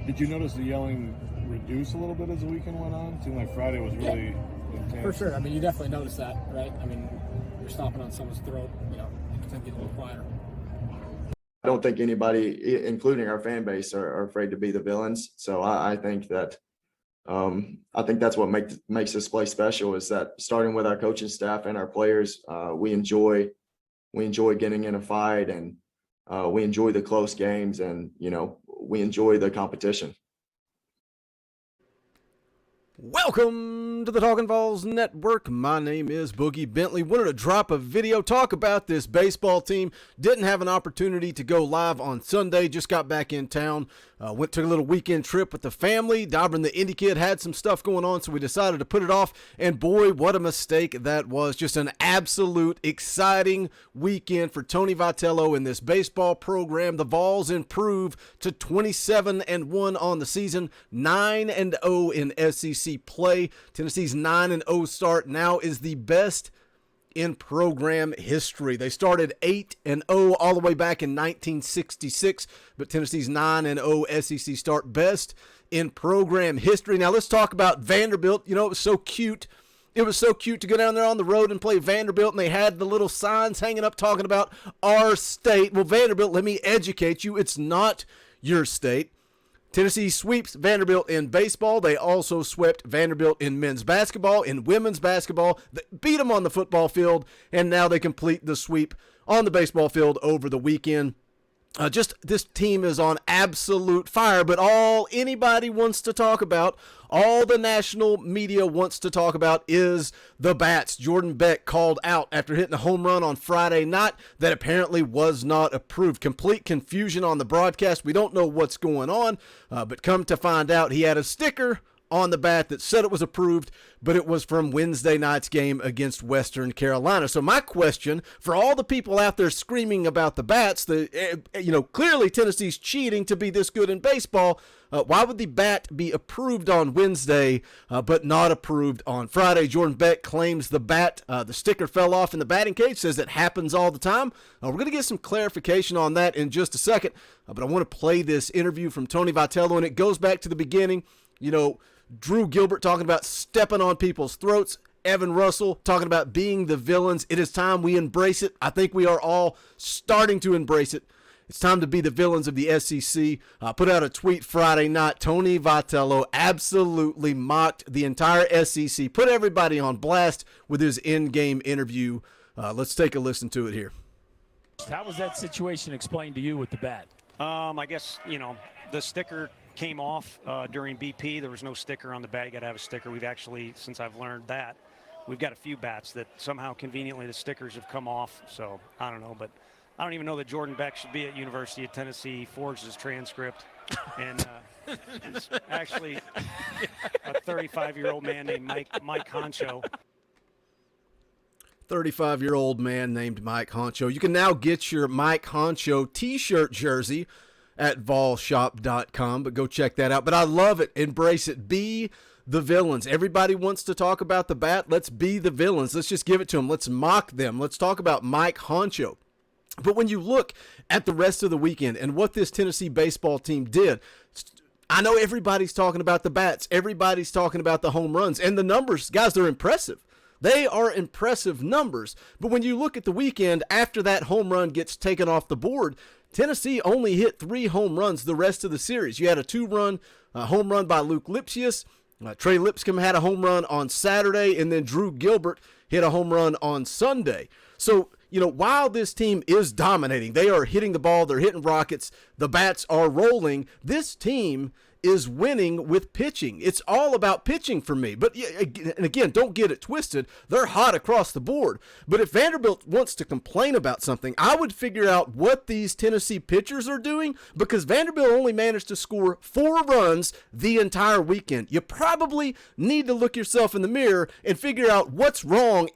Did you notice the yelling reduce a little bit as the weekend went on? It seemed like Friday was really intense. For sure. I mean, you definitely notice that, right? I mean, you're stomping on someone's throat, you know, it can get a little quieter. I don't think anybody, including our fan base, are afraid to be the villains. So I think that that's what makes this play special, is that starting with our coaching staff and our players, we enjoy getting in a fight, and we enjoy the close games, and we enjoy the competition. Welcome to the Talkin' VAWLS Network. My name is Boogie Bentley. Wanted to drop a video, talk about this baseball team. Didn't have an opportunity to go live on Sunday. Just got back in town. Took a little weekend trip with the family. Dobrin, the Indy kid, had some stuff going on, so we decided to put it off. And boy, what a mistake that was. Just an absolute exciting weekend for Tony Vitello and this baseball program. The Vols improve to 27-1 on the season, 9-0 in SEC play. Tennessee's 9-0 start now is the best in program history. They started 8-0 all the way back in 1966, but Tennessee's 9-0 SEC start, best in program history. Now let's talk about Vanderbilt. You know, it was so cute. It was so cute to go down there on the road and play Vanderbilt, and they had the little signs hanging up talking about our state. Well, Vanderbilt, let me educate you. It's not your state. Tennessee sweeps Vanderbilt in baseball. They also swept Vanderbilt in men's basketball, in women's basketball. They beat them on the football field, and now they complete the sweep on the baseball field over the weekend. This team is on absolute fire, but all anybody wants to talk about, all the national media wants to talk about, is the bats. Jordan Beck called out after hitting a home run on Friday night that apparently was not approved. Complete confusion on the broadcast. We don't know what's going on, but come to find out, he had a sticker on the bat that said it was approved, but it was from Wednesday night's game against Western Carolina. So my question for all the people out there screaming about the bats, clearly Tennessee's cheating to be this good in baseball. Why would the bat be approved on Wednesday, but not approved on Friday? Jordan Beck claims the bat, the sticker fell off in the batting cage, says it happens all the time. We're going to get some clarification on that in just a second, but I want to play this interview from Tony Vitello, and it goes back to the beginning. Drew Gilbert talking about stepping on people's throats. Evan Russell talking about being the villains. It is time we embrace it. I think we are all starting to embrace it. It's time to be the villains of the SEC. Put out a tweet Friday night. Tony Vitello absolutely mocked the entire SEC. Put everybody on blast with his in-game interview. Let's take a listen to it here. How was that situation explained to you with the bat? I guess, the sticker came off during BP. There was no sticker on the bat. You got to have a sticker. We've actually, since I've learned that, we've got a few bats that somehow conveniently the stickers have come off. So I don't know, but I don't even know that Jordan Beck should be at University of Tennessee. Forged his transcript, and it's actually a 35-year-old man named Mike Honcho. 35-year-old man named Mike Honcho. You can now get your Mike Honcho t-shirt jersey at VAWLShop.com, but go check that out. But I love it. Embrace it. Be the villains. Everybody wants to talk about the bat. Let's be the villains. Let's just give it to them. Let's mock them. Let's talk about Mike Honcho. But when you look at the rest of the weekend and what this Tennessee baseball team did, I know everybody's talking about the bats. Everybody's talking about the home runs. And the numbers, guys, they're impressive. They are impressive numbers. But when you look at the weekend, after that home run gets taken off the board, Tennessee only hit 3 home runs the rest of the series. You had a 2-run home run by Luke Lipsius. Trey Lipscomb had a home run on Saturday, and then Drew Gilbert hit a home run on Sunday. So, while this team is dominating, they are hitting the ball, they're hitting rockets, the bats are rolling, this team is winning with pitching. It's all about pitching for me. But and again, don't get it twisted. They're hot across the board. But if Vanderbilt wants to complain about something, I would figure out what these Tennessee pitchers are doing, because Vanderbilt only managed to score 4 runs the entire weekend. You probably need to look yourself in the mirror and figure out what's wrong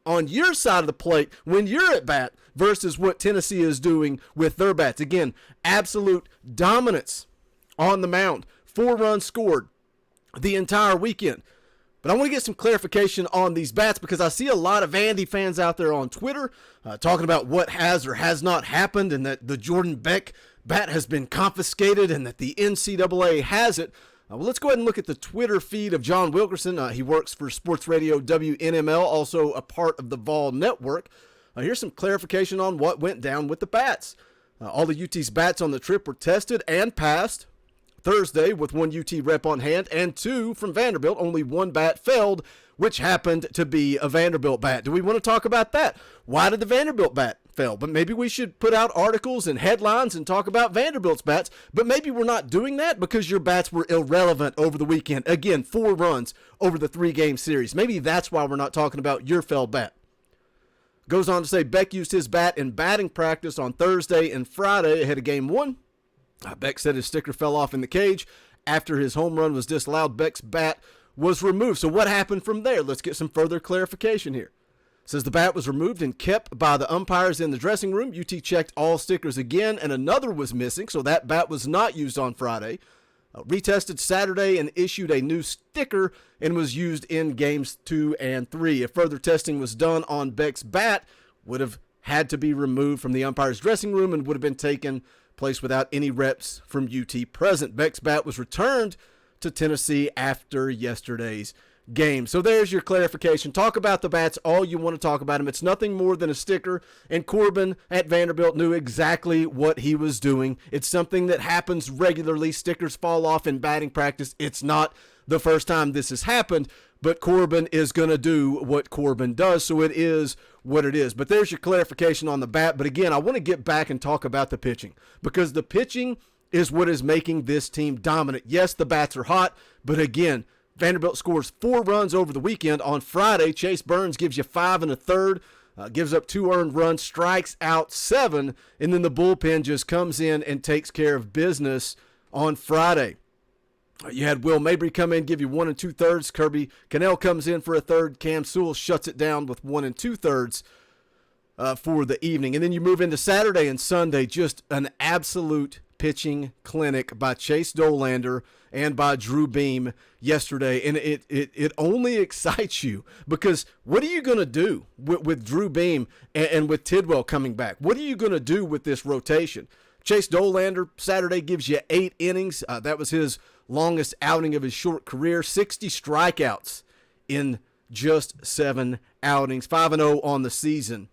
on your side of the plate when you're at bat versus what Tennessee is doing with their bats. Again, absolute dominance on the mound. 4 runs scored the entire weekend. But I want to get some clarification on these bats, because I see a lot of Vandy fans out there on Twitter talking about what has or has not happened, and that the Jordan Beck bat has been confiscated and that the NCAA has it. Well, let's go ahead and look at the Twitter feed of John Wilkerson. He works for Sports Radio WNML, also a part of the VAWLS network. Here's some clarification on what went down with the bats. All the UT's bats on the trip were tested and passed Thursday with 1 UT rep on hand and 2 from Vanderbilt. Only 1 bat failed, which happened to be a Vanderbilt bat. Do we want to talk about that? Why did the Vanderbilt bat fail? But maybe we should put out articles and headlines and talk about Vanderbilt's bats, but maybe we're not doing that because your bats were irrelevant over the weekend. Again, 4 runs over the 3-game series. Maybe that's why we're not talking about your failed bat. Goes on to say Beck used his bat in batting practice on Thursday and Friday ahead of game 1. Beck said his sticker fell off in the cage. After his home run was disallowed, Beck's bat was removed. So what happened from there? Let's get some further clarification here. Says the bat was removed and kept by the umpires in the dressing room. UT checked all stickers again, and another was missing, so that bat was not used on Friday. Retested Saturday and issued a new sticker and was used in games 2 and 3. If further testing was done on Beck's bat, would have had to be removed from the umpire's dressing room and would have been taken place without any reps from UT present. Beck's bat was returned to Tennessee after yesterday's game. So there's your clarification. Talk about the bats all you want to talk about them. It's nothing more than a sticker, and Corbin at Vanderbilt knew exactly what he was doing. It's something that happens regularly. Stickers fall off in batting practice. It's not the first time this has happened, but Corbin is going to do what Corbin does, so it is what it is. But there's your clarification on the bat. But again, I want to get back and talk about the pitching, because the pitching is what is making this team dominant. Yes, the bats are hot, but again, Vanderbilt scores 4 runs over the weekend. On Friday, Chase Burns gives you 5 1/3, gives up 2 earned runs, strikes out 7, and then the bullpen just comes in and takes care of business on Friday. You had Will Mabry come in, give you 1 2/3. Kirby Cannell comes in for a third. Cam Sewell shuts it down with 1 2/3 for the evening. And then you move into Saturday and Sunday, just an absolute pitching clinic by Chase Dolander and by Drew Beam yesterday. And it only excites you, because what are you going to do with Drew Beam and with Tidwell coming back? What are you going to do with this rotation? Chase Dolander Saturday gives you 8 innings. That was his longest outing of his short career. 60 strikeouts in just 7 outings. 5-0 on the season.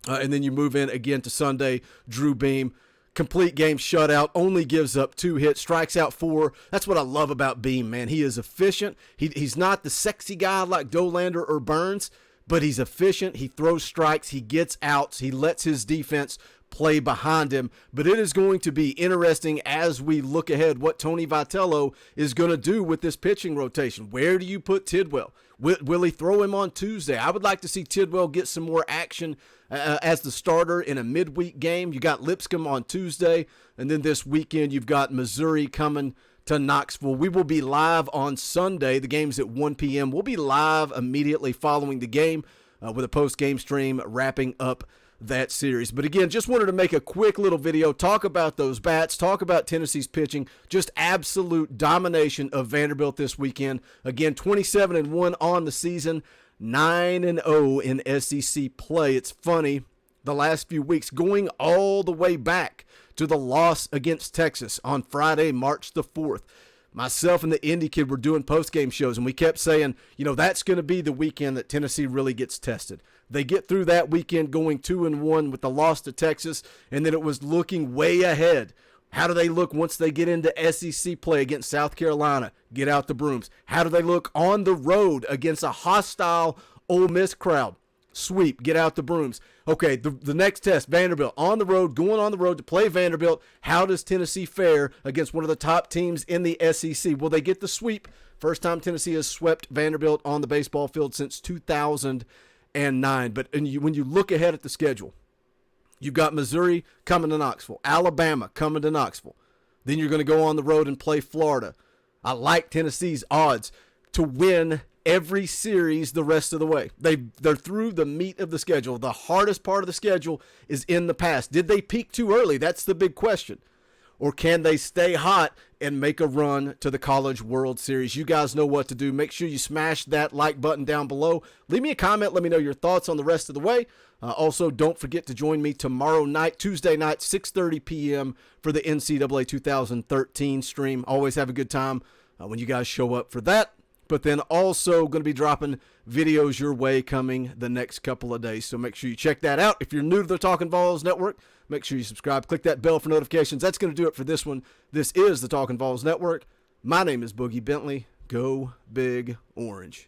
And then you move in again to Sunday. Drew Beam, complete game shutout, only gives up 2 hits, strikes out 4. That's what I love about Beam, man. He is efficient. He's not the sexy guy like Dolander or Burns, but he's efficient. He throws strikes. He gets outs. He lets his defense play behind him. But it is going to be interesting as we look ahead what Tony Vitello is going to do with this pitching rotation. Where do you put Tidwell? Will he throw him on Tuesday? I would like to see Tidwell get some more action as the starter in a midweek game. You got Lipscomb on Tuesday, and then this weekend you've got Missouri coming to Knoxville. We will be live on Sunday. The game's at 1 p.m. We'll be live immediately following the game with a post-game stream wrapping up that series. But again, just wanted to make a quick little video, talk about those bats, talk about Tennessee's pitching, just absolute domination of Vanderbilt this weekend. Again, 27-1 on the season, 9-0 in SEC play. It's funny, the last few weeks, going all the way back to the loss against Texas on Friday, March the 4th. Myself and the Indy Kid were doing post-game shows, and we kept saying, that's going to be the weekend that Tennessee really gets tested. They get through that weekend going 2-1 with the loss to Texas, and then it was looking way ahead. How do they look once they get into SEC play against South Carolina? Get out the brooms. How do they look on the road against a hostile Ole Miss crowd? Sweep, get out the brooms. Okay, the next test, Vanderbilt, on the road, going on the road to play Vanderbilt. How does Tennessee fare against one of the top teams in the SEC? Will they get the sweep? First time Tennessee has swept Vanderbilt on the baseball field since 2009. But when you look ahead at the schedule, you've got Missouri coming to Knoxville, Alabama coming to Knoxville. Then you're going to go on the road and play Florida. I like Tennessee's odds to win every series the rest of the way. They're through the meat of the schedule. The hardest part of the schedule is in the past. Did they peak too early? That's the big question. Or can they stay hot and make a run to the College World Series. You guys know what to do. Make sure you smash that like button down below. Leave me a comment. Let me know your thoughts on the rest of the way. Also, don't forget to join me tomorrow night, Tuesday night, 6:30 p.m. for the NCAA 2013 stream. Always have a good time when you guys show up for that. But then also going to be dropping videos your way coming the next couple of days. So make sure you check that out. If you're new to the Talkin' Vols Network, make sure you subscribe. Click that bell for notifications. That's going to do it for this one. This is the Talkin' Vols Network. My name is Boogie Bentley. Go Big Orange.